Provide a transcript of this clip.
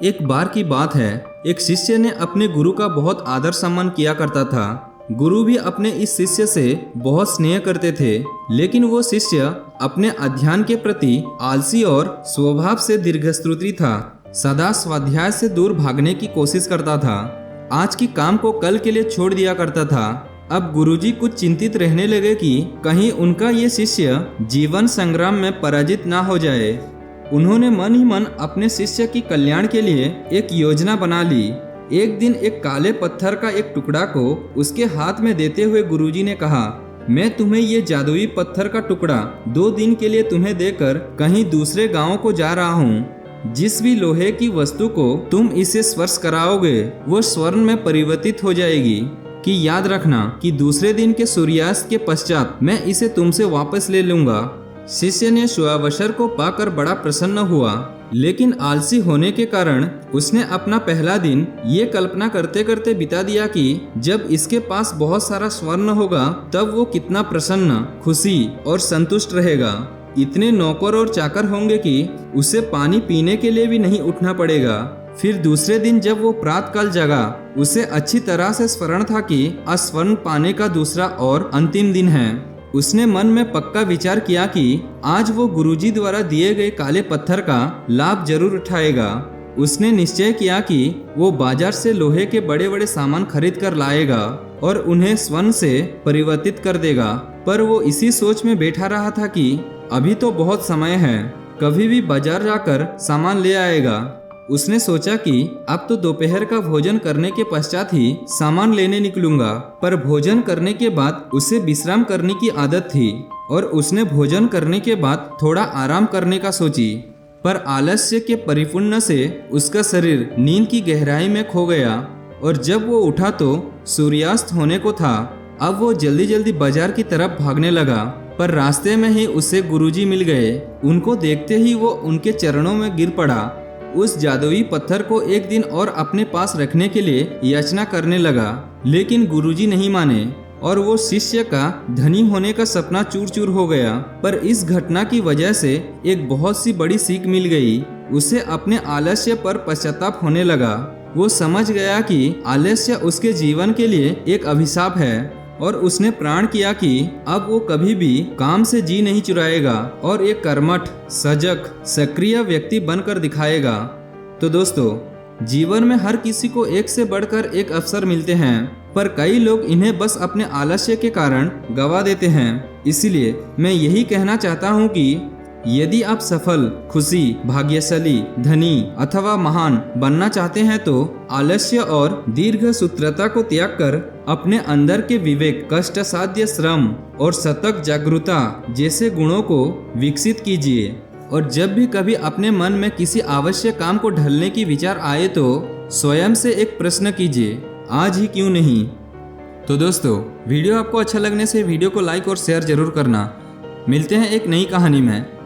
एक बार की बात है, एक शिष्य ने अपने गुरु का बहुत आदर सम्मान किया करता था। गुरु भी अपने इस शिष्य से बहुत स्नेह करते थे, लेकिन वो शिष्य अपने अध्ययन के प्रति आलसी और स्वभाव से दीर्घश्रुति था। सदा स्वाध्याय से दूर भागने की कोशिश करता था। आज की काम को कल के लिए छोड़ दिया करता था। अब गुरुजी कुछ चिंतित रहने लगे कि कहीं उनका ये शिष्य जीवन संग्राम में पराजित ना हो जाए। उन्होंने मन ही मन अपने शिष्य की कल्याण के लिए एक योजना बना ली। एक दिन एक काले पत्थर का एक टुकड़ा को उसके हाथ में देते हुए गुरुजी ने कहा, मैं तुम्हें ये जादुई पत्थर का टुकड़ा 2 दिन के लिए तुम्हें देकर कहीं दूसरे गांव को जा रहा हूँ। जिस भी लोहे की वस्तु को तुम इसे स्पर्श कराओगे वो स्वर्ण में परिवर्तित हो जाएगी। कि याद रखना कि दूसरे दिन के सूर्यास्त के पश्चात मैं इसे तुमसे वापस ले लूंगा। शिष्य ने सुअवसर को पाकर बड़ा प्रसन्न हुआ, लेकिन आलसी होने के कारण उसने अपना पहला दिन ये कल्पना करते करते बिता दिया कि जब इसके पास बहुत सारा स्वर्ण होगा तब वो कितना प्रसन्न, खुशी और संतुष्ट रहेगा। इतने नौकर और चाकर होंगे कि उसे पानी पीने के लिए भी नहीं उठना पड़ेगा। फिर दूसरे दिन जब वो प्रातःकाल जगा, उसे अच्छी तरह से स्मरण था कि आज स्वर्ण पाने का दूसरा और अंतिम दिन है। उसने मन में पक्का विचार किया कि आज वो गुरुजी द्वारा दिए गए काले पत्थर का लाभ जरूर उठाएगा। उसने निश्चय किया कि वो बाजार से लोहे के बड़े बड़े सामान खरीद कर लाएगा और उन्हें स्वर्ण से परिवर्तित कर देगा। पर वो इसी सोच में बैठा रहा था कि अभी तो बहुत समय है, कभी भी बाजार जाकर सामान ले आएगा। उसने सोचा कि अब तो दोपहर का भोजन करने के पश्चात ही सामान लेने निकलूंगा। पर भोजन करने के बाद उसे विश्राम करने की आदत थी और उसने भोजन करने के बाद थोड़ा आराम करने का सोची। पर आलस्य के परिपूर्ण से उसका शरीर नींद की गहराई में खो गया और जब वो उठा तो सूर्यास्त होने को था। अब वो जल्दी जल्दी बाजार की तरफ भागने लगा, पर रास्ते में ही उसे गुरुजी मिल गए। उनको देखते ही वो उनके चरणों में गिर पड़ा। उस जादुई पत्थर को एक दिन और अपने पास रखने के लिए याचना करने लगा, लेकिन गुरुजी नहीं माने और वो शिष्य का धनी होने का सपना चूर चूर हो गया। पर इस घटना की वजह से एक बहुत सी बड़ी सीख मिल गई। उसे अपने आलस्य पर पश्चाताप होने लगा। वो समझ गया कि आलस्य उसके जीवन के लिए एक अभिशाप है और उसने प्रण किया कि अब वो कभी भी काम से जी नहीं चुराएगा और एक कर्मठ, सजग, सक्रिय व्यक्ति बनकर दिखाएगा। तो दोस्तों, जीवन में हर किसी को एक से बढ़कर एक अवसर मिलते हैं, पर कई लोग इन्हें बस अपने आलस्य के कारण गवा देते हैं। इसीलिए मैं यही कहना चाहता हूँ कि यदि आप सफल, खुशी, भाग्यशाली, धनी अथवा महान बनना चाहते हैं तो आलस्य और दीर्घ सूत्रता को त्याग कर अपने अंदर के विवेक, कष्टसाध्य श्रम और सतत जागरूकता जैसे गुणों को विकसित कीजिए। और जब भी कभी अपने मन में किसी आवश्यक काम को ढलने की विचार आए तो स्वयं से एक प्रश्न कीजिए, आज ही क्यों नहीं। तो दोस्तों, वीडियो आपको अच्छा लगने से वीडियो को लाइक और शेयर जरूर करना। मिलते हैं एक नई कहानी में।